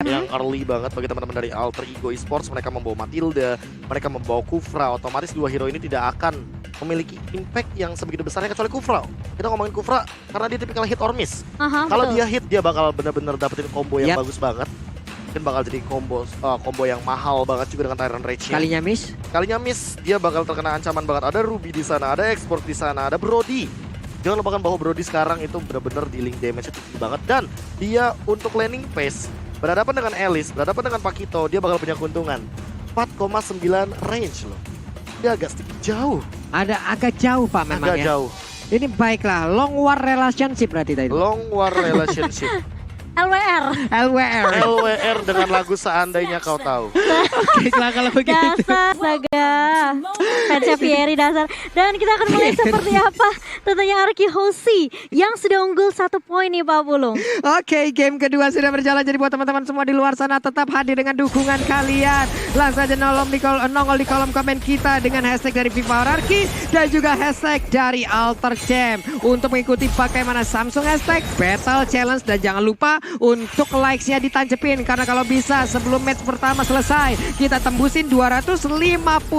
yang early banget bagi teman-teman dari Alter Ego Esports. Mereka membawa Matilda, mereka membawa Kufra. Otomatis dua hero ini tidak akan memiliki impact yang sebegitu besarnya kecuali Kufra. Kita ngomongin Kufra karena dia tipikal hit or miss. Kalau dia hit, dia bakal benar-benar dapetin combo yang bagus banget. Mungkin bakal jadi combo yang mahal banget juga dengan Tyrant Rage-nya. Kalinya miss, dia bakal terkena ancaman banget. Ada Ruby di sana, ada Export di sana, ada Brody. Jangan lupakan bahwa Brody sekarang itu benar-benar dealing damage-nya tinggi banget. Dan dia untuk landing phase, berhadapan dengan Alice, berhadapan dengan Pakito, dia bakal punya keuntungan 4,9 range loh. Dia agak sedikit jauh. Ada agak jauh Pak memang agak ya. Jauh. Ini baiklah, long war relationship berarti tadi. Long war relationship. LWR dengan lagu Seandainya Kau Tahu. Baiklah kalau begitu. Dasar Saga. Fansnya Fieri dasar. Dan kita akan melihat seperti apa tentunya Arki Hoshi yang sudah unggul 1 poin nih Pak Pulung. Oke, game kedua sudah berjalan. Jadi buat teman-teman semua di luar sana tetap hadir dengan dukungan kalian. Langsung aja nongol di kolom komen kita dengan hashtag dari FIFA Arki dan juga hashtag dari Alter Champ untuk mengikuti bagaimana Samsung hashtag Battle Challenge. Dan jangan lupa untuk likes-nya ditancepin karena kalau bisa sebelum match pertama selesai kita tembusin 250.000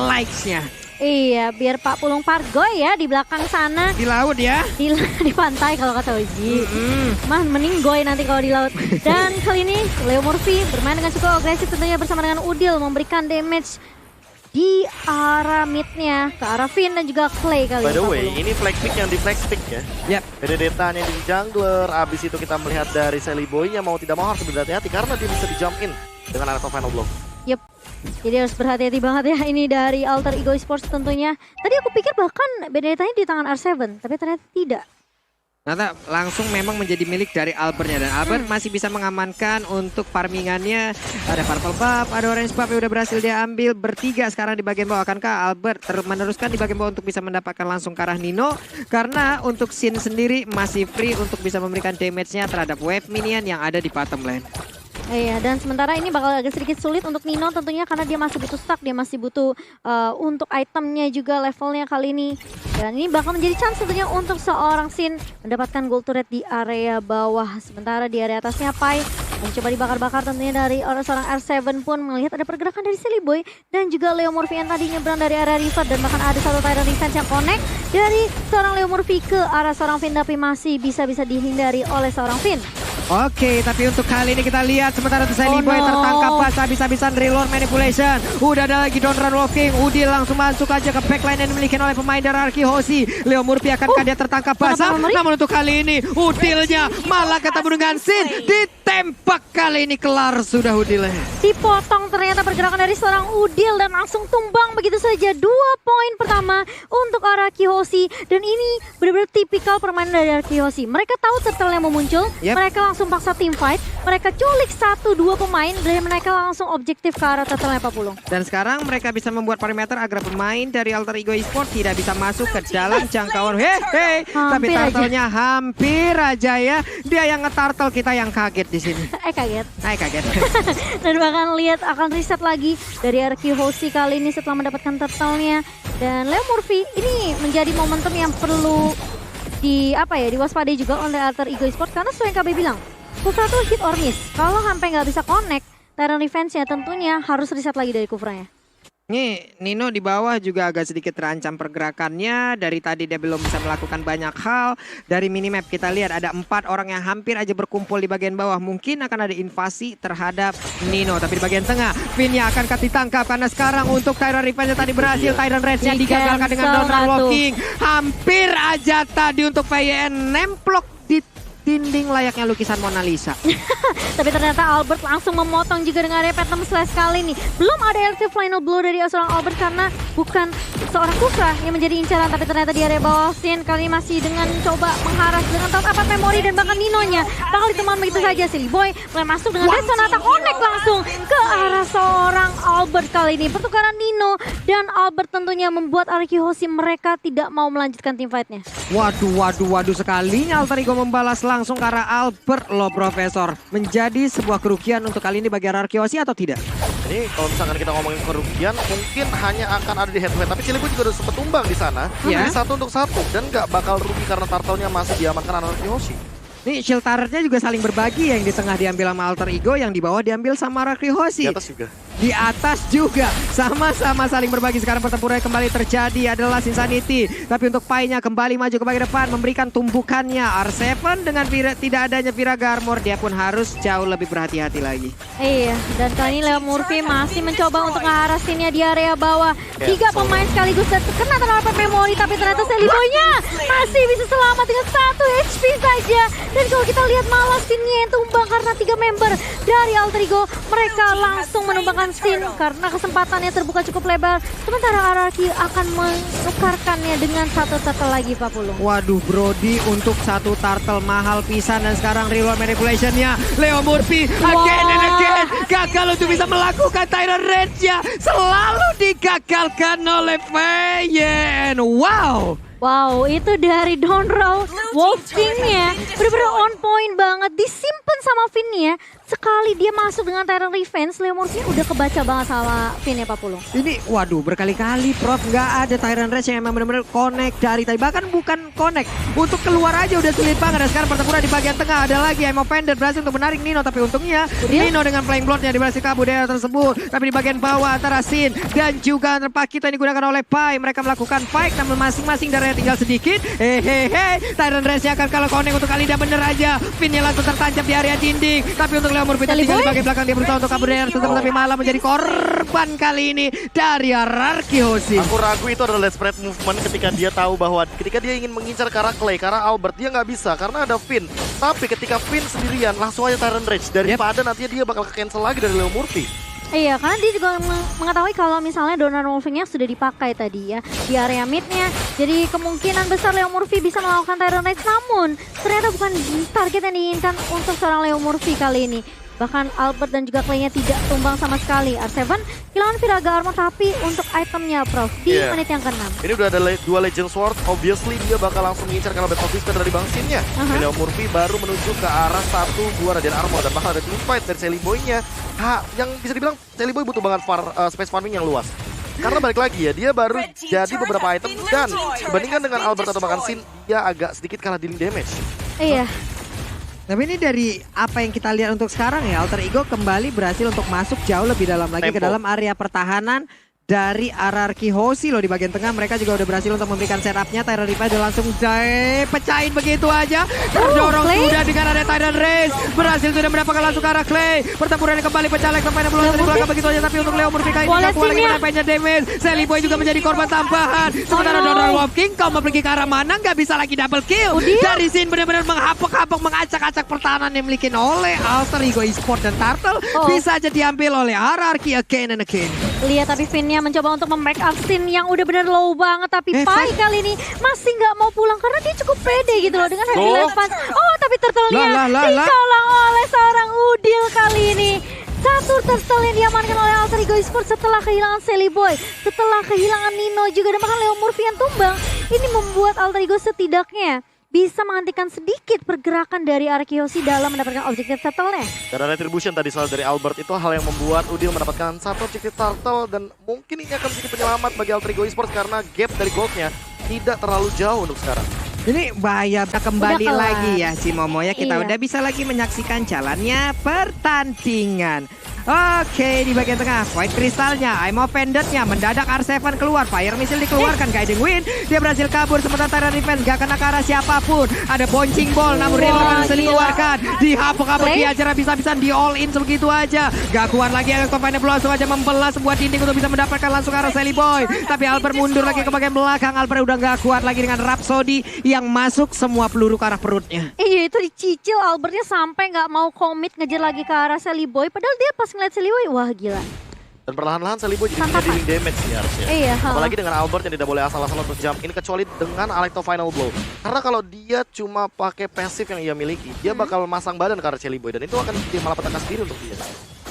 likes-nya. Iya, biar Pak Pulung Pargoy ya di belakang sana. Di laut ya. Di pantai kalau kata Uji. Mending goy nanti kalau di laut. Dan kali ini Leo Murphy bermain dengan cukup agresif tentunya bersama dengan Udil memberikan damage di arah midnya ke arah Finn dan juga Clay kali ini. By the way, ini flag pick yang di flag pick ya. Yep. Dedetan yang di jungler. Abis itu kita melihat dari Sally Boy-nya mau tidak mau harus berhati-hati karena dia bisa di jump in dengan arah final blow. Yep. Jadi harus berhati-hati banget ya ini dari Alter Ego Esports tentunya. Tadi aku pikir bahkan Benedetta-nya di tangan R7, tapi ternyata tidak. Ternyata langsung memang menjadi milik dari Albertnya. Dan Albert masih bisa mengamankan untuk farmingannya. Ada purple buff, ada orange buff yang udah berhasil dia ambil. Bertiga sekarang di bagian bawah. Akankah Albert meneruskan di bagian bawah untuk bisa mendapatkan langsung ke arah Nino? Karena untuk Sin sendiri masih free untuk bisa memberikan damage-nya terhadap wave minion yang ada di bottom lane. Iya, dan sementara ini bakal agak sedikit sulit untuk Nino tentunya karena dia masih butuh stack, dia masih butuh untuk itemnya juga levelnya kali ini. Dan ini bakal menjadi chance tentunya untuk seorang Sin mendapatkan gold turret di area bawah. Sementara di area atasnya Pai mencoba dibakar-bakar tentunya dari seorang R7 pun melihat ada pergerakan dari Silly Boy dan juga Leo Murphy yang tadi nyebrang dari area river dan bahkan ada satu Tyrant defense yang connect dari seorang Leo Murphy ke arah seorang Finn tapi masih bisa dihindari oleh seorang Finn. Oke, tapi untuk kali ini kita lihat sementara itu Sally Boy tertangkap pas habis-habisan reload manipulation. Udah ada lagi Don't Run Walking. Udil langsung masuk aja ke backline yang dimiliki oleh pemain dari Arki Hoshi. Leo Murphy akankah dia tertangkap basah? Namun untuk kali ini Udilnya malah ketemu dengan Sin. Ditembak kali ini kelar sudah Udilnya. Dipotong ternyata pergerakan dari seorang Udil dan langsung tumbang begitu saja. 2 poin pertama untuk Arki Hoshi. Dan ini benar-benar tipikal permainan dari Arki Hoshi. Mereka tahu turtle-nya mau muncul. Mereka langsung paksa team fight, mereka culik 1-2 pemain dan mereka langsung objektif ke arah turtle-nya Pak Pulung. Dan sekarang mereka bisa membuat perimeter agar pemain dari Alter Ego Esports tidak bisa masuk ke dalam jangkauan. Tapi turtle-nya hampir aja ya. Dia yang nge-turtle, kita yang kaget di sini. Kaget. Kaget. Dan bahkan lihat akan reset lagi dari Arki Hoshi kali ini setelah mendapatkan turtle-nya. Dan Leo Murphy ini menjadi momentum yang perlu diwaspadai juga oleh Alter Ego Esports karena sesuai yang KB bilang, Kufra tuh hit or miss. Kalau sampai nggak bisa connect, Tyrant defense-nya tentunya harus reset lagi dari Kufra-nya. Nih, Nino di bawah juga agak sedikit terancam pergerakannya. Dari tadi dia belum bisa melakukan banyak hal. Dari minimap kita lihat ada 4 orang yang hampir aja berkumpul di bagian bawah. Mungkin akan ada invasi terhadap Nino. Tapi di bagian tengah, Finn-nya akan ditangkap. Karena sekarang untuk Tyrant Revenge tadi berhasil. Tyrant Rage-nya digagalkan dengan Don't Run Walking. Hampir aja tadi untuk VYN nemplok di dinding layaknya lukisan Mona Lisa. Tapi ternyata Albert langsung memotong juga dengan area Phantom Slash kali ini. Belum ada active final blow dari seorang Albert karena bukan seorang Kufra yang menjadi incaran. Tapi ternyata di area bawah Sin kali ini masih dengan coba mengharas dengan top up memori dan bahkan Nino-nya bakal diteman begitu saja. Silly Boy mulai masuk dengan Red Sonata connect langsung ke arah seorang Albert kali ini. Pertukaran Nino dan Albert tentunya membuat Arki Hoshi mereka tidak mau melanjutkan team fight-nya. Waduh sekalinya Alter Ego membalas langsung ke arah Albert loh Profesor. Menjadi sebuah kerugian untuk kali ini bagi Arki Hoshi atau tidak? Ini kalau misalkan kita ngomongin kerugian mungkin hanya akan ada di head to head. Tapi Cilibu juga udah sempet tumbang di sana. Jadi 1 untuk 1 dan nggak bakal rugi karena turtle-nya masih diamankan Arki Hoshi. Nih shield turretnya juga saling berbagi, yang di tengah diambil sama Alter Ego, yang di bawah diambil sama Rakihoshi. Di atas juga. Di atas juga sama-sama saling berbagi. Sekarang pertempuran kembali terjadi adalah Insanity, tapi untuk Pai-nya kembali maju ke bagian depan memberikan tumbukannya. R7 dengan tidak adanya Viraga Armor, dia pun harus jauh lebih berhati-hati lagi. Iya, dan kali ini Leo Murphy masih mencoba untuk ngarasinnya di area bawah. 3 pemain sekaligus dan terkena terhadap memori, tapi ternyata Celiboy-nya masih bisa selamat dengan 1 HP saja. Dan kalau kita lihat malah Sin-nya yang tumbang karena 3 member dari Alter Ego, mereka langsung menumbangkan Sin karena kesempatannya terbuka cukup lebar. Sementara Araki akan menukarkannya dengan 1 turtle lagi, Pak Pulung. Waduh, Brody untuk 1 turtle mahal pisan, dan sekarang reroll manipulation-nya Leo Murphy again and again gagal untuk bisa melakukan Tyrant Rage-nya, selalu digagalkan oleh Feyen. Wow. Wow, itu dari Donrow, Wolf King-nya bener-bener on point banget, disimpan sama Finn-nya. Sekali dia masuk dengan Tyrant Revenge, Leo Murphy udah kebaca banget sama Finn-nya, Pak Pulung. Ini, waduh, berkali-kali Prof nggak ada Tyrant Rage yang emang bener-bener connect dari tadi. Bahkan bukan connect, untuk keluar aja udah sulit banget. Dan sekarang pertempuran di bagian tengah ada lagi Emo Pendant berhasil untuk menarik Nino, tapi untungnya Nino dengan Flying Blood-nya berhasil kabur dari tersebut. Tapi di bagian bawah antara Sin dan juga Pak kita yang digunakan oleh Pai, mereka melakukan fight namun masing-masing darahnya tinggal sedikit. Hehehe, Tyrant Rage-nya akan kalah connect untuk kali ini, bener aja. Finn-nya langsung tertancap di area dinding, tapi untuk Leo Murphy tinggal di bagian belakang, dia berusaha untuk kabur dari tersebut, tapi malah menjadi korban kali ini dari Rakihoshi. Aku ragu itu adalah spread movement ketika dia tahu bahwa ketika dia ingin mengincar ke arah Clay, karena Albert dia nggak bisa karena ada Finn. Tapi ketika Finn sendirian langsung aja Tyrant Rage daripada nantinya dia bakal cancel lagi dari Leo Murphy. Iya, karena dia juga mengetahui kalau misalnya Donor Wolfing-nya sudah dipakai tadi ya di area mid-nya. Jadi kemungkinan besar Leo Murphy bisa melakukan Tyrant Rage, namun ternyata bukan target yang diinginkan untuk seorang Leo Murphy kali ini. Bahkan Albert dan juga Clay-nya tidak tumbang sama sekali. R7 kehilangan Viraga Armor, tapi untuk itemnya Prof di menit yang ke-6. Ini udah ada 2 Legend Sword, obviously dia bakal langsung mengincar kalau Battle Whisper dari Bang Sin-nya. Leo Murphy baru menuju ke arah 1-2 Radiant Armor, dan bakal ada teamfight dari Celiboy-nya. Yang bisa dibilang Celiboy butuh banget space farming yang luas. Karena balik lagi ya, dia baru jadi beberapa item, dan dibandingkan dengan Albert atau bahkan Sin, dia agak sedikit kalah dealing damage. Iya. Tapi ini dari apa yang kita lihat untuk sekarang ya, Alter Ego kembali berhasil untuk masuk jauh lebih dalam lagi ke dalam area pertahanan dari Rakihoshi loh. Di bagian tengah mereka juga udah berhasil untuk memberikan setupnya. Tyrant Revive langsung pecahin begitu aja. Terdorong sudah dengan ada Tyrant Rage, berhasil sudah mendapatkan langsung ke arah Clay. Pertempuran kembali pecah lagi sampai belum dari belakang begitu aja, tapi untuk Leo Murphy kali ini gak kuat lagi menampaknya damage. Celiboy juga menjadi korban tambahan. Sementara Donor Wolf King kau mau pergi ke arah mana nggak bisa lagi double kill. Dari sini benar-benar menghapok-hapok, mengacak-acak pertahanan yang dimiliki oleh Alter Ego Esports, dan Turtle bisa aja diambil oleh Hierarchy again and again. Lihat, tapi Finn-nya mencoba untuk membackup Sin yang udah bener low banget, tapi Pai kali ini masih nggak mau pulang karena dia cukup pede gitu loh dengan heavy left. Oh, tapi turtle-nya dicolong oleh seorang Udil kali ini. 1 turtle yang diamankan oleh Alter Ego Esports setelah kehilangan Celiboy, setelah kehilangan Nino juga, dan bahkan Leo Murphy yang tumbang. Ini membuat Alter Ego setidaknya bisa menghentikan sedikit pergerakan dari Rakihoshi dalam mendapatkan objektif turtle-nya. Karena retribution tadi soal dari Albert itu hal yang membuat Udil mendapatkan 1 objektif turtle, dan mungkin ini akan menjadi penyelamat bagi Alter Ego Esports karena gap dari goldnya tidak terlalu jauh untuk sekarang. Ini bahaya kembali lagi ya si Momo ya, kita udah bisa lagi menyaksikan jalannya pertandingan. Oke, di bagian tengah Void Kristalnya, Emo Pendant-nya mendadak R7 keluar, Fire Missile dikeluarkan, Guiding Wind dia berhasil kabur, sementara Tyrant Revenge gak kena ke arah siapapun. Ada Bouncing Ball namun dia berhasil dikeluarkan, dihapok-hapok diajar habis-habisan, di all in sebegitu aja, gak kuat lagi. Elctofinnya langsung aja membelah sebuah dinding untuk bisa mendapatkan langsung ke arah Celiboy, tapi Albert mundur lagi ke bagian belakang. Albert udah gak kuat lagi dengan Rhapsody yang masuk semua peluru ke arah perutnya. Iya, itu dicicil Albertnya sampai gak mau komit ngejar lagi ke arah Celiboy, padahal dia pas ngeliat Celiboy, wah gila. Dan perlahan-lahan Celiboy jadi punya dealing damage sih harusnya. Iya, apalagi dengan Albert yang tidak boleh asal-asalan untuk jump in, kecuali dengan Alecto Final Blow. Karena kalau dia cuma pakai passive yang ia miliki, dia bakal masang badan ke arah Celiboy, dan itu akan malah petaka sendiri untuk dia.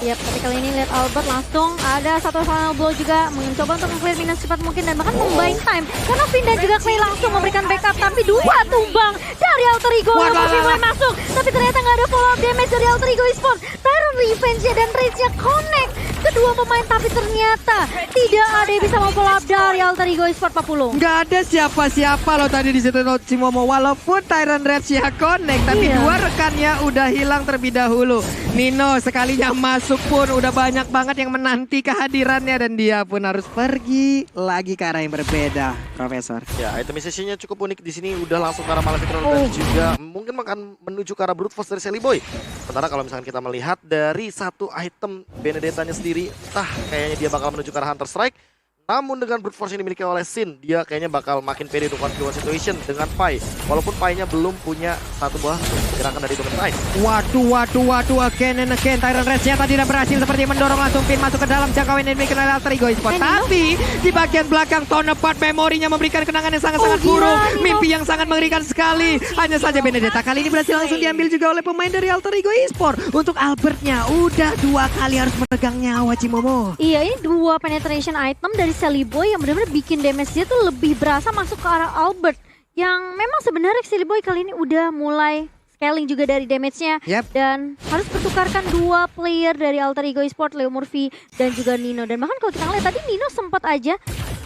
Yap, tapi kali ini lihat Albert langsung ada 1 final blow juga, mencoba untuk meng-clear Finn secepat mungkin dan bahkan membuying time. Karena Finn dan juga Clay langsung memberikan backup, tapi 2 tumbang dari Alter Ego. Murphy mulai masuk, tapi ternyata nggak ada follow up damage dari Alter Ego Esports. Tyrant Revenge dan Rage-nya connect. kedua pemain, tapi ternyata tidak ada yang bisa mau follow up dari Alter Ego Esports Papulung. Nggak ada siapa-siapa loh tadi di situ Cimomo. Walaupun Tyrant Reds ya connect, tapi Iya. dua rekannya udah hilang terlebih dahulu. Nino sekalinya masuk pun udah banyak banget yang menanti kehadirannya dan dia pun harus pergi lagi ke arah yang berbeda, Profesor. Ya, item sesinya cukup unik di sini, udah langsung ke arah Malefic Roll dan juga mungkin akan menuju ke arah Brute Force dari Sally Boy. Sementara kalau misalkan kita melihat dari satu item Benedetta-nya sendiri, entah kayaknya dia bakal menuju ke arah Hunter Strike. Namun dengan Brute Force yang dimiliki oleh Sin, dia kayaknya bakal makin pede untuk one situation dengan Pai. Walaupun Pai-nya belum punya satu buah gerakan dari Dominant Ice. Waduh, again and again. Tyrant Reds ternyata tidak berhasil seperti mendorong langsung Pin masuk ke dalam jangkauan yang dimiliki oleh Alter Ego Esports. Tapi di bagian belakang Tonepad memorinya memberikan kenangan yang sangat-sangat buruk. Mimpi yang sangat mengerikan sekali. Hanya saja Benedetta kali ini berhasil langsung diambil juga oleh pemain dari Alter Ego Esports. Untuk Albertnya udah 2 kali harus memegang nyawa Cimomo. Iya, ini 2 penetration item dari Sally Boy yang benar-benar bikin damage dia tuh lebih berasa masuk ke arah Albert. Yang memang sebenarnya Sally Boy kali ini udah mulai scaling juga dari damage-nya. Yep. Dan harus bertukarkan 2 player dari Alter Ego Esports, Leo Murphy dan juga Nino. Dan bahkan kalau kita ngeliat tadi Nino sempat aja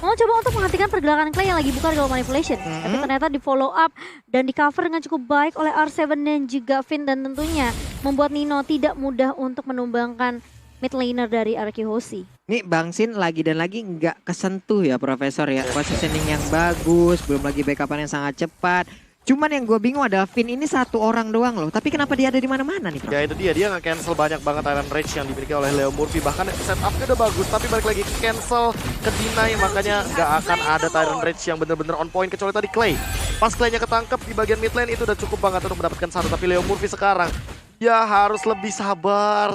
mau coba untuk menghentikan pergerakan Clay yang lagi buka Global Manipulation. Tapi ternyata di follow up dan di cover dengan cukup baik oleh R7 dan juga Finn. Dan tentunya membuat Nino tidak mudah untuk menumbangkan mid laner dari Arki Hoshi. Nih Bang Sin lagi dan lagi nggak kesentuh ya Profesor ya. Positioning yang bagus, belum lagi backupan yang sangat cepat. Cuman yang gue bingung adalah Finn ini 1 orang doang loh. Tapi kenapa dia ada di mana-mana nih, Prof? Ya itu dia nge-cancel banyak banget Tyrant Rage yang dimiliki oleh Leo Murphy. Bahkan setupnya udah bagus, tapi balik lagi cancel, ke deny. Makanya nggak akan ada Tyrant Rage yang bener-bener on point. Kecuali tadi Clay. Pas Clay-nya ketangkep di bagian mid lane itu udah cukup banget untuk mendapatkan 1. Tapi Leo Murphy sekarang, ya harus lebih sabar.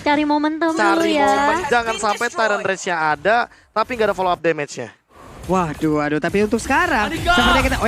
Cari momentum dulu Cari ya. momen, jangan sampai Tyrant Rage-nya ada, tapi nggak ada follow up damage-nya. Waduh, tapi untuk sekarang seperti kita,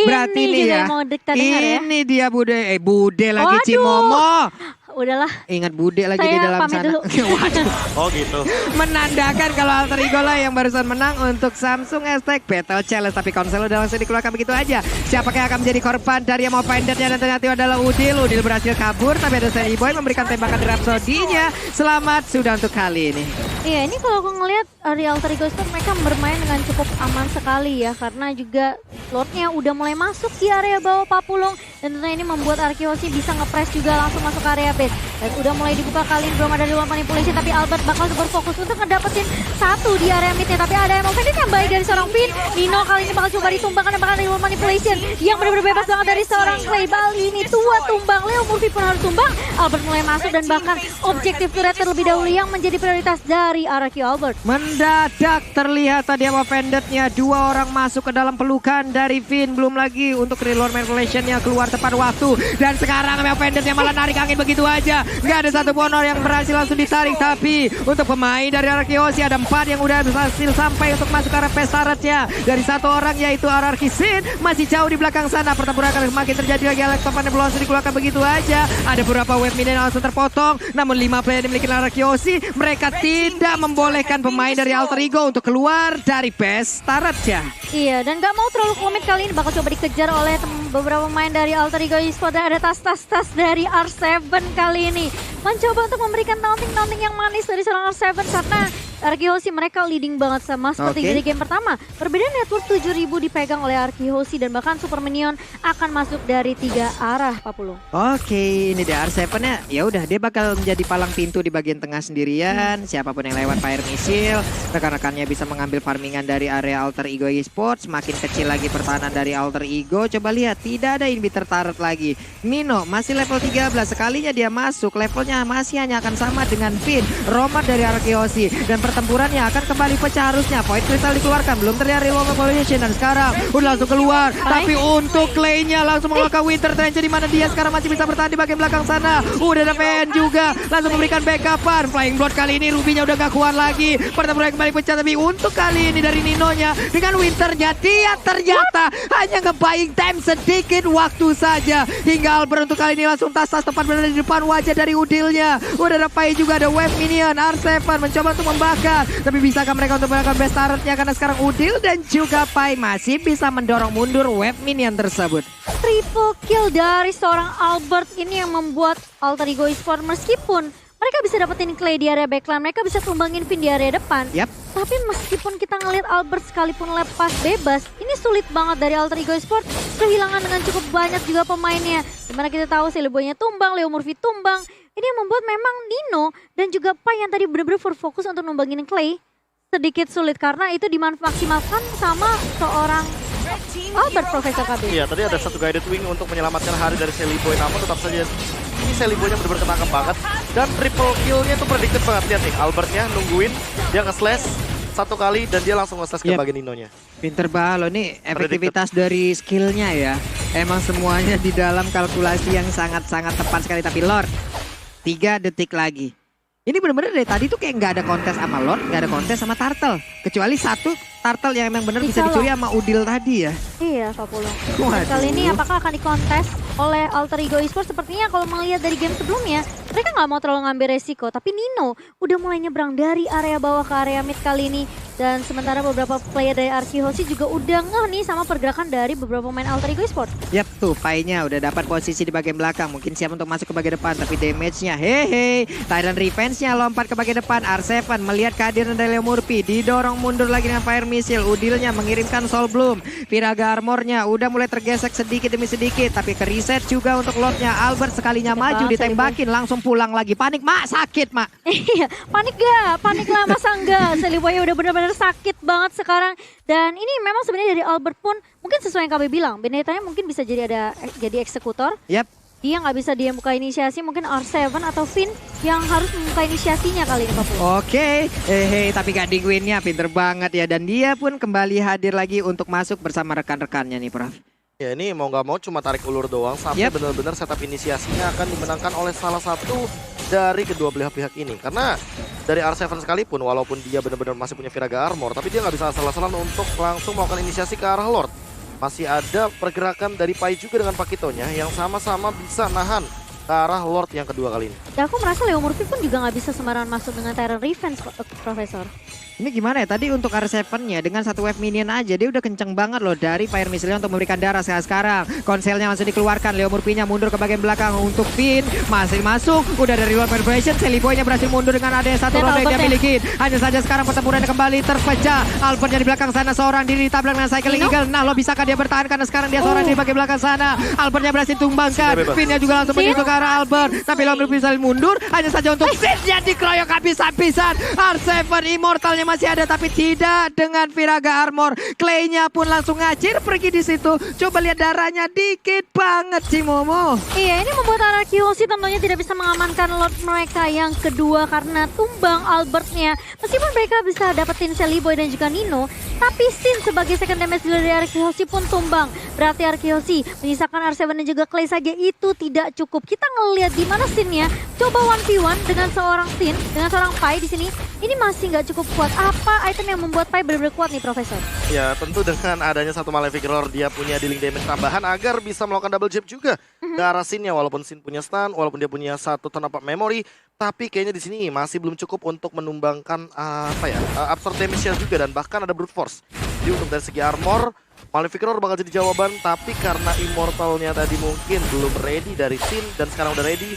berarti Ini nih juga ya, yang mau kita dengar ya. ini dia Bude lagi Waduh. Cimomo. Udahlah, Ingat Bude lagi saya di dalam pamit sana. dulu. Waduh, Oh gitu. menandakan kalau Alter Ego lah yang barusan menang untuk Samsung Aztec Battle Challenge. Tapi konsel udah langsung dikeluarkan begitu aja. Siapakah yang akan menjadi korban dari yang mau pendetnya dan ternyata adalah Udil. Udil berhasil kabur, tapi ada Sally Boy memberikan tembakan Rhapsody-nya. Selamat sudah untuk kali ini. iya ini kalau aku ngelihat dari Alter Ego Esports mereka bermain dengan cukup aman sekali ya. Karena juga slotnya udah mulai masuk di area bawah Papulung. Dan tentunya ini membuat Arki Hoshi bisa nge-press juga langsung masuk ke area base. Dan udah mulai dibuka kali ini, belum ada Global Manipulation. Tapi Albert bakal berfokus untuk ngedapetin 1 di area midnya. Tapi ada yang offended yang baik dari seorang Finn. Nino kali ini bakal coba ditumbangkan dan bakal ada Global Manipulation yang benar-benar bebas banget dari seorang Clay. Bali ini tua tumbang, Leo Murphy pun harus tumbang. Albert mulai masuk dan bahkan objektif turret terlebih dahulu yang menjadi prioritas dari RRQ Albert. Mendadak terlihat tadi sama vendetnya 2 orang masuk ke dalam pelukan dari Finn. Belum lagi untuk reload manipulation-nya keluar tepat waktu. Dan sekarang sama vendetnya malah narik angin begitu aja. Nggak ada satu honor yang berhasil langsung ditarik. Tapi untuk pemain dari RRQ Hoshi ada 4 yang udah berhasil sampai untuk masuk ke arah pesaratnya. Dari 1 orang yaitu RRQ Sin masih jauh di belakang sana. Pertempuran akan semakin terjadi lagi. Elektropannya belum langsung dikeluarkan begitu aja. Ada beberapa wave minion langsung terpotong. Namun 5 player yang dimiliki RRQ Hoshi, mereka tidak membolehkan pemain dari Alter Ego untuk keluar dari pesaratnya. Iya, dan gak mau terlalu komit kali ini bakal coba dikejar oleh beberapa pemain dari Alter Ego Esports. Dan ada tas-tas dari R7 kali ini. Mencoba untuk memberikan taunting-taunting yang manis dari seorang R7 karena Arki Hoshi mereka leading banget sama seperti dari game pertama. Perbedaan network 7.000 dipegang oleh Arki Hoshi dan bahkan Super Minion akan masuk dari 3 arah Papulung. Oke, ini dia R7-nya. Ya udah, dia bakal menjadi palang pintu di bagian tengah sendirian. Siapapun yang lewat fire missile, rekan-rekannya bisa mengambil farmingan dari area Alter Ego Esports. Makin kecil lagi pertahanan dari Alter Ego. Coba lihat, tidak ada inhibitor turret lagi. Nino masih level 13. Sekalinya dia masuk, levelnya masih hanya akan sama dengan Finn, Romat dari Arki Hoshi. Dan pertempurannya akan kembali pecah harusnya. Void Crystal dikeluarkan, belum terjadi Real Manipulation. Dan sekarang udah langsung keluar. Tapi untuk Clay-nya langsung mengeluarkan Winter Trench, di mana dia sekarang masih bisa bertahan di bagian belakang sana. Udah ada PN juga, langsung memberikan backupan. Flying Blood kali ini Ruby-nya udah gak kuat lagi. Pertempuran kembali pecah, tapi untuk kali ini dari Nino-nya dengan Winter-nya dia ternyata hanya nge-buying time sedikit waktu saja. Hingga Albert untuk kali ini langsung tas-tas tepat berada di depan wajah dari Udilnya. Udah ada Pai juga, ada Wave Minion. R7 mencoba untuk membakar belakang. Tapi bisakah mereka untuk melakukan best turretnya? Karena sekarang Udil dan juga Pai masih bisa mendorong mundur wave minion tersebut. Triple kill dari seorang Albert ini yang membuat Alter Ego Esports meskipun mereka bisa dapetin Clay di area backline, mereka bisa tumbangin Finn di area depan. Yap. Tapi meskipun kita ngelihat Albert sekalipun lepas bebas, ini sulit banget dari Alter Ego Esports kehilangan dengan cukup banyak juga pemainnya. Dimana kita tahu Celiboynya tumbang, Leo Murphy tumbang. Ini yang membuat memang Nino dan juga Pai yang tadi benar-benar fokus untuk numbangin Clay sedikit sulit karena itu dimaksimalkan sama seorang Albert, Profesor KB. Iya, tadi ada satu guided wing untuk menyelamatkan hari dari Celiboy, namun tetap saja ini Celiboynya benar-benar ketangkep banget. Dan triple kill-nya itu predicted banget. Lihat nih, Albertnya nungguin, dia nge-slash satu kali dan dia langsung nge-slash ke bagian Ninonya. Pinter banget loh nih efektivitas dari skillnya ya. Emang semuanya di dalam kalkulasi yang sangat-sangat tepat sekali. Tapi Lord, 3 detik lagi. Ini bener-bener dari tadi tuh kayak nggak ada kontes sama Lord, nggak ada kontes sama Turtle. Kecuali satu Turtle yang emang bener bisa dicuri sama Udil tadi ya. Iya, Pak Pulung. Waduh. Kali ini apakah akan dikontes oleh Alter Ego Esports? Sepertinya kalau melihat dari game sebelumnya, mereka nggak mau terlalu ngambil resiko. Tapi Nino udah mulai nyebrang dari area bawah ke area mid kali ini. Dan sementara beberapa player dari Arkihosi juga udah ngeh nih sama pergerakan dari beberapa pemain Alter Ego Esports. Yap tuh, Pai-nya udah dapat posisi di bagian belakang. Mungkin siap untuk masuk ke bagian depan. Tapi damage-nya hehe. Tyrant Revenge-nya lompat ke bagian depan. R7 melihat kehadiran dari Leo Murphy. Didorong mundur lagi dengan Fire Missile. Udilnya mengirimkan Soul Bloom. Viraga Armor-nya udah mulai tergesek sedikit demi sedikit. Tapi ke reset juga untuk Lord-nya. Albert sekalinya maju ditembakin. Langsung pulang lagi. Panik, Mak. Sakit, Mak. Iya, panik gak? Panik lah, masa enggak? Celiboy udah benar-benar sakit banget sekarang. Dan ini memang sebenarnya dari Albert pun mungkin sesuai yang KB bilang. Benedetta mungkin bisa jadi eksekutor. Yap. Dia nggak bisa dia buka inisiasi, mungkin R7 atau Finn yang harus membuka inisiasinya kali ini Pak Pul. Oke, tapi Gading Win-nya pinter banget ya. Dan dia pun kembali hadir lagi untuk masuk bersama rekan-rekannya nih, Prof. Ya ini mau nggak mau cuma tarik ulur doang sampai benar-benar setup inisiasinya akan dimenangkan oleh salah satu dari kedua belah pihak ini. Karena dari R7 sekalipun walaupun dia benar-benar masih punya Viraga Armor, tapi dia nggak bisa asal-asalan untuk langsung melakukan inisiasi ke arah Lord. Masih ada pergerakan dari Pai juga dengan Pakitonya yang sama-sama bisa nahan ke arah Lord yang kedua kali ini. Ya aku merasa Leo Murphy pun juga nggak bisa sembarangan masuk dengan Tyrant Revenge, Profesor. Ini gimana ya, tadi untuk R7-nya dengan satu wave minion aja dia udah kenceng banget loh dari Fire Missile untuk memberikan darah. Sekarang konselnya langsung dikeluarkan, Leo Murphy-nya mundur ke bagian belakang untuk Finn, masih masuk, udah dari luar vibration, Celiboy-nya berhasil mundur dengan ada satu round yang dia miliki. Hanya saja sekarang pertempurannya kembali terpecah, Albertnya di belakang sana seorang diri ditabrak dengan Cycling Eagle. Nah lo bisakah dia bertahan karena sekarang dia seorang di bagian belakang sana, Albertnya berhasil tumbangkan, Finn-nya juga langsung menuju ke arah Albert, tapi Leo Murphy bisa mundur, hanya saja untuk Finn-nya dikeroyok habis-habisan. R7 Immortalnya masih ada tapi tidak dengan Viraga Armor. Clay-nya pun langsung ngacir pergi di situ. Coba lihat darahnya dikit banget Cimomo. Iya, ini membuat Arkihosi tentunya tidak bisa mengamankan Lord mereka yang kedua karena tumbang Albertnya. Meskipun mereka bisa dapetin Celiboy dan juga Nino, tapi Sin sebagai second damage dari Arkihosi pun tumbang. Berarti Arkihosi menyisakan R7 dan juga Clay saja itu tidak cukup. Kita ngelihat di mana Sin-nya. Coba 1v1 dengan seorang Sin, dengan seorang Pai di sini. Ini masih nggak cukup kuat. Apa item yang membuat Pai benar-benar kuat nih, Profesor? Ya tentu dengan adanya satu Malefic Roar dia punya dealing damage tambahan agar bisa melakukan double jab juga ke arah Sin-nya. Walaupun Sin punya stun, walaupun dia punya satu turn up memory, tapi kayaknya di sini masih belum cukup untuk menumbangkan absorb damage-nya juga dan bahkan ada brute force. Jadi untuk dari segi armor, Malefic Roar bakal jadi jawaban, tapi karena Immortalnya tadi mungkin belum ready dari Sin dan sekarang udah ready,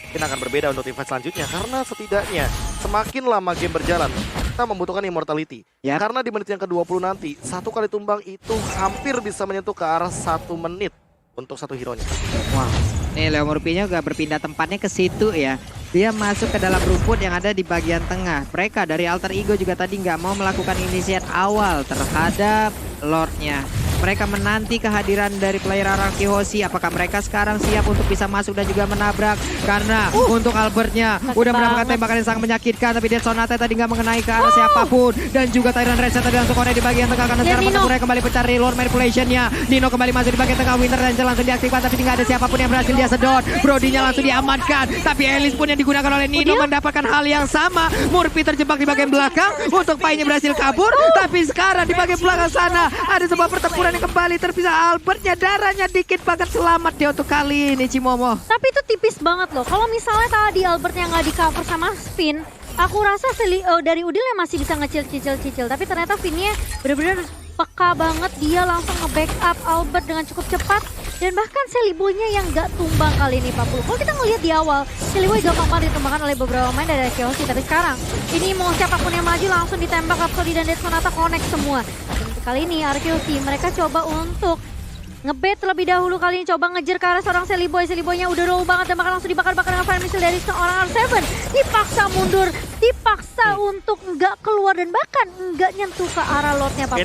mungkin akan berbeda untuk teamfight selanjutnya karena setidaknya semakin lama game berjalan kita membutuhkan immortality. Karena di menit yang ke-20 nanti satu kali tumbang itu hampir bisa menyentuh ke arah 1 menit untuk satu hero-nya. Wow. Nih Leo Murphy-nya juga berpindah tempatnya ke situ ya. Dia masuk ke dalam rumput yang ada di bagian tengah. Mereka dari Alter Ego juga tadi nggak mau melakukan inisiat awal terhadap Lord-nya. Mereka menanti kehadiran dari player Arkihosi. Apakah mereka sekarang siap untuk bisa masuk dan juga menabrak? Karena untuk Albertnya udah mendapatkan tembakan yang sangat menyakitkan. Tapi Dead Sonata tadi nggak mengenai ke arah siapapun. Dan juga Tyrant Reset tadi langsung konek di bagian tengah. Karena sekarang pertempuran kembali pecah Lord Manipulation-nya. Nino kembali masuk di bagian tengah. Winter Ranger langsung diaktifkan. Tapi nggak ada siapapun yang berhasil dia sedot. Brody-nya langsung diamankan. Tapi Alice pun yang digunakan oleh Nino mendapatkan hal yang sama. Murphy terjebak di bagian belakang. Untuk Pai-nya berhasil kabur. Tapi sekarang di bagian belakang sana ada sebuah pertempuran yang kembali terpisah. Albertnya darahnya dikit banget, selamat dia untuk kali ini Cimomo. Tapi itu tipis banget loh. Kalau misalnya tadi Albertnya nggak di cover sama Finn, Aku rasa dari Udil masih bisa ngecil-cicil, tapi ternyata Vinnya benar-benar peka banget. Dia langsung nge-backup Albert dengan cukup cepat. Dan bahkan Seliboynya yang gak tumbang kali ini 40. Kalau kita ngelihat di awal, Seliboy gampang banget ditumbangkan oleh beberapa pemain dari Arkeosi. Tapi sekarang, ini mau siapapun yang maju langsung ditembak Rhapsody dan Death Sonata connect semua. Dan kali ini Arkeosi mereka coba untuk ngebet terlebih dahulu, kali ini coba ngejar ke arah seorang Seliboy. Seliboynya udah low banget dan bahkan langsung dibakar-bakar dengan fire missile dari seorang R7. Dipaksa mundur, dipaksa untuk nggak keluar dan bahkan nggak nyentuh ke arah Lordnya Pak.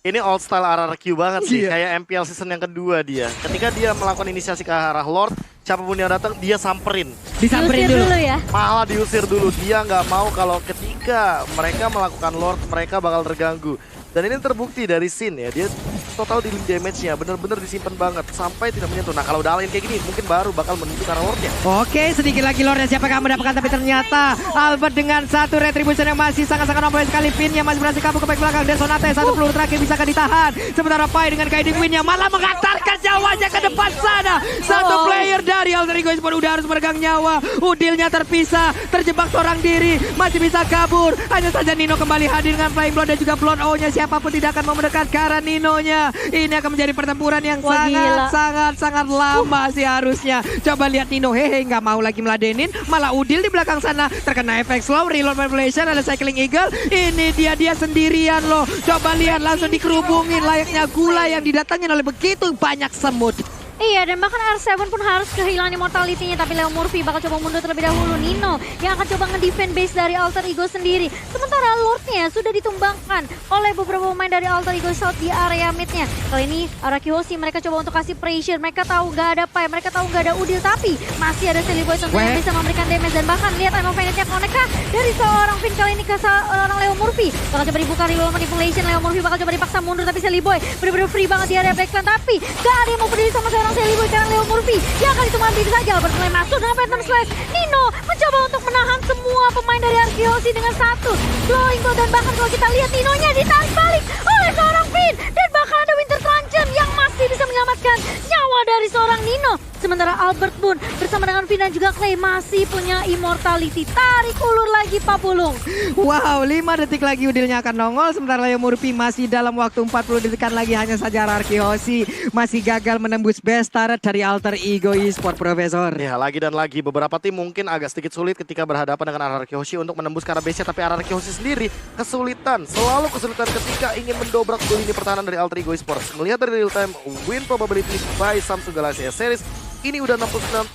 Ini old style RRQ banget sih, Iya. kayak MPL season yang kedua dia. Ketika dia melakukan inisiasi ke arah Lord, siapapun yang datang dia samperin. Disamperin Diusir dulu. ya. Malah diusir dulu, dia nggak mau kalau ketika mereka melakukan Lord, mereka bakal terganggu. Dan ini terbukti dari Sin ya, dia total dealing damage-nya bener-bener disimpan banget sampai tidak menyentuh. Nah kalau udah lain kayak gini mungkin baru bakal menuju ke arah Lord-nya. Oke, sedikit lagi Lordnya siapa yang mendapatkan, tapi ternyata Albert dengan satu retribution yang masih sangat-sangat nomor sekali. Pinnya masih berhasil kabur ke back belakang. Dan Sonata satu peluru terakhir bisa ditahan. Sementara Pai dengan guiding win-nya malah mengantarkan nyawanya ke depan sana. Satu player dari Alter Ego Esports udah harus meregang nyawa. Udilnya terpisah, terjebak seorang diri, masih bisa kabur. Hanya saja Nino kembali hadir dengan Flying Blood dan juga Blood O-nya. Siapapun tidak akan mau mendekat ke arah Nino-nya. Ini akan menjadi pertempuran yang Wah, gila. sangat lama sih harusnya. Coba lihat Nino, hehe, nggak mau lagi meladenin, malah Udil di belakang sana terkena efek slow, reload manipulation, ada cycling eagle. Ini dia sendirian loh. Coba lihat langsung dikerubungin layaknya gula yang didatangin oleh begitu banyak semut. Iya, dan bahkan R7 pun harus kehilangan immortality-nya, tapi Leo Murphy bakal coba mundur terlebih dahulu. Nino yang akan coba nge-defend base dari Alter Ego sendiri. Sementara Lord-nya sudah ditumbangkan oleh beberapa pemain dari Alter Ego South di area mid-nya. Kali ini Arkeosi mereka coba untuk kasih pressure. Mereka tahu gak ada Pai, mereka tahu gak ada Udil, tapi masih ada Seliboy tentunya yang bisa memberikan damage. Dan bahkan lihat Emo Fenetnya connect kah dari seorang Finn kali ini ke seorang Leo Murphy. Bakal coba dibuka reload manipulation, Leo Murphy bakal coba dipaksa mundur, tapi Seliboy bener-bener free banget di area backline. Tapi gak ada yang mau peduli sama seorang Seliboy karena Leo Murphy yang akan itu mati saja. Bermulai masuk dengan Phantom Slash. Nino mencoba untuk menahan semua pemain dari Arkeosi dengan satu blowing blow. Dan bahkan kalau kita lihat Ninonya ditarik balik oleh seorang Finn. Dan bahkan ada Winter Truncheon yang masih bisa menyelamatkan nyawa dari seorang Nino. Sementara Albert pun bersama dengan Finn dan juga Clay masih punya immortality. Tarik ulur lagi Pak Pulung. Wow, 5 detik lagi Udilnya akan nongol. Sementara Leo Murphy masih dalam waktu 40 detikan lagi. Hanya saja Arkeosi masih gagal menembus best turret dari Alter Ego Esports, Profesor. Ya lagi dan lagi beberapa tim mungkin agak sedikit sulit ketika berhadapan dengan RRQ Hoshi untuk menembus ke arah base-nya. Tapi RRQ Hoshi sendiri kesulitan, selalu kesulitan ketika ingin mendobrak lini pertahanan dari Alter Ego Esports. Melihat dari real time win probability by Samsung Galaxy S Series, ini udah 69%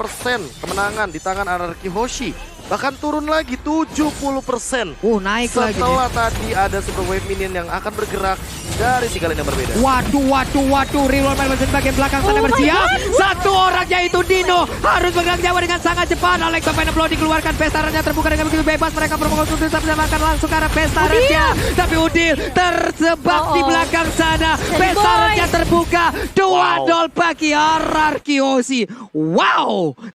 kemenangan di tangan RRQ Hoshi. Bahkan turun lagi 70%. Naik lagi nih. Setelah tadi ada super wave minion yang akan bergerak dari 3 lane yang berbeda. Waduh. Reload manipulation bagian belakang sana bersiap. Satu orang yaitu Dino harus bergerak nyawa dengan sangat cepat. Alex Pemain Blow dikeluarkan. Pestarannya terbuka dengan begitu bebas. Mereka bermokok untuk bisa mendapatkan langsung ke arah pestarannya. Tapi Udil terjebak di belakang sana. Pestarannya terbuka. 2-0 bagi RRQ Hoshi. Wow.